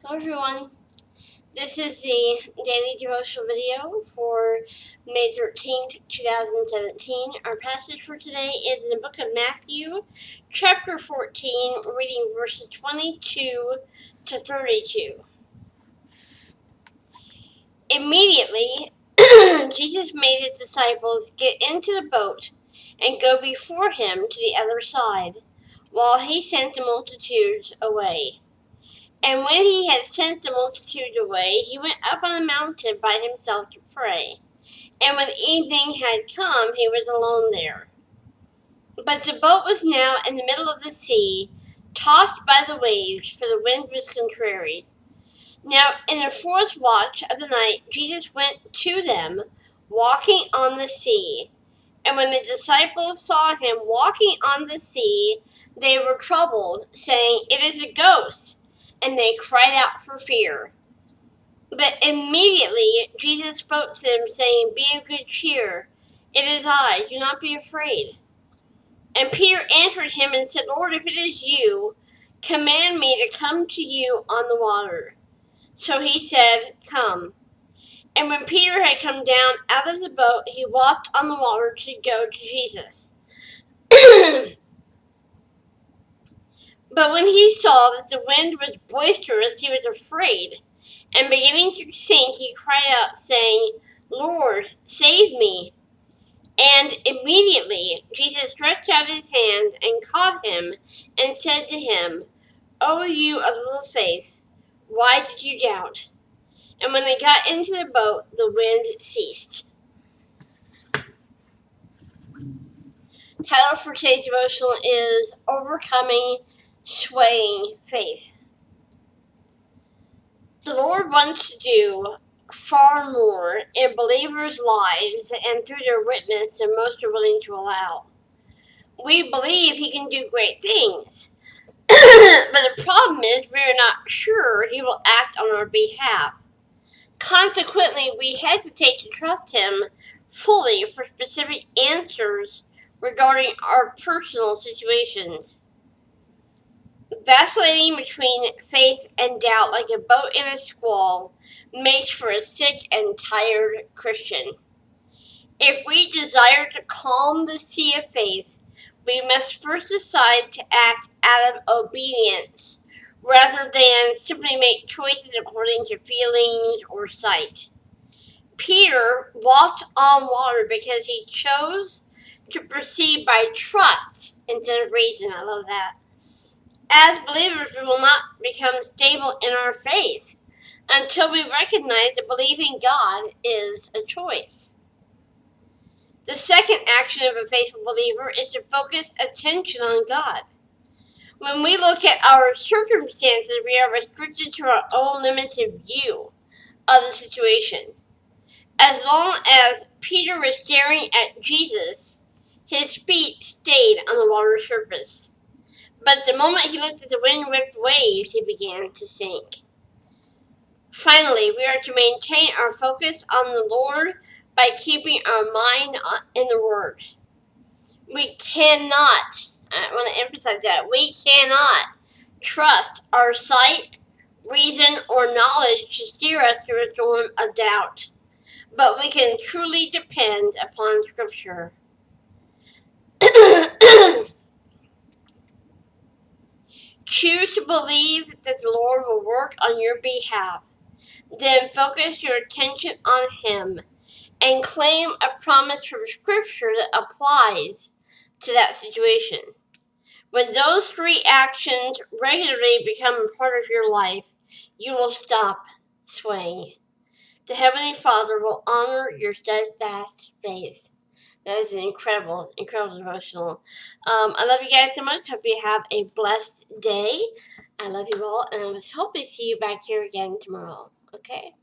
Hello everyone, this is the daily devotional video for May 13th, 2017. Our passage for today is in the book of Matthew, chapter 14, reading verses 22 to 32. Immediately, Jesus made his disciples get into the boat and go before him to the other side, while he sent the multitudes away. And when he had sent the multitude away, he went up on a mountain by himself to pray. And when evening had come, he was alone there. But the boat was now in the middle of the sea, tossed by the waves, for the wind was contrary. Now in the fourth watch of the night, Jesus went to them, walking on the sea. And when the disciples saw him walking on the sea, they were troubled, saying, "It is a ghost." And they cried out for fear. But immediately Jesus spoke to them, saying, "Be of good cheer. It is I. Do not be afraid." And Peter answered him and said, "Lord, if it is you, command me to come to you on the water." So he said, "Come." And when Peter had come down out of the boat, he walked on the water to go to Jesus. But when he saw that the wind was boisterous, he was afraid, and beginning to sink, he cried out, saying, "Lord, save me." And immediately Jesus stretched out his hand and caught him, and said to him, "O you of little faith, why did you doubt?" And when they got into the boat, the wind ceased. The title for today's devotional is Overcoming Swaying Faith. The Lord wants to do far more in believers' lives and through their witness than most are willing to allow. We believe He can do great things, but the problem is we are not sure He will act on our behalf. Consequently, we hesitate to trust Him fully for specific answers regarding our personal situations. Vacillating between faith and doubt like a boat in a squall makes for a sick and tired Christian. If we desire to calm the sea of faith, we must first decide to act out of obedience rather than simply make choices according to feelings or sight. Peter walked on water because he chose to proceed by trust instead of reason. I love that. As believers, we will not become stable in our faith until we recognize that believing God is a choice. The second action of a faithful believer is to focus attention on God. When we look at our circumstances, we are restricted to our own limited view of the situation. As long as Peter was staring at Jesus, his feet stayed on the water surface. But the moment he looked at the wind-whipped waves, he began to sink. Finally, we are to maintain our focus on the Lord by keeping our mind in the Word. We cannot, I want to emphasize that, we cannot trust our sight, reason, or knowledge to steer us through a storm of doubt. But we can truly depend upon Scripture. Choose to believe that the Lord will work on your behalf. Then focus your attention on Him and claim a promise from Scripture that applies to that situation. When those three actions regularly become a part of your life, you will stop swaying. The Heavenly Father will honor your steadfast faith. That is an incredible devotional. I love you guys so much. Hope you have a blessed day. I love you all, and I hope to see you back here again tomorrow. Okay?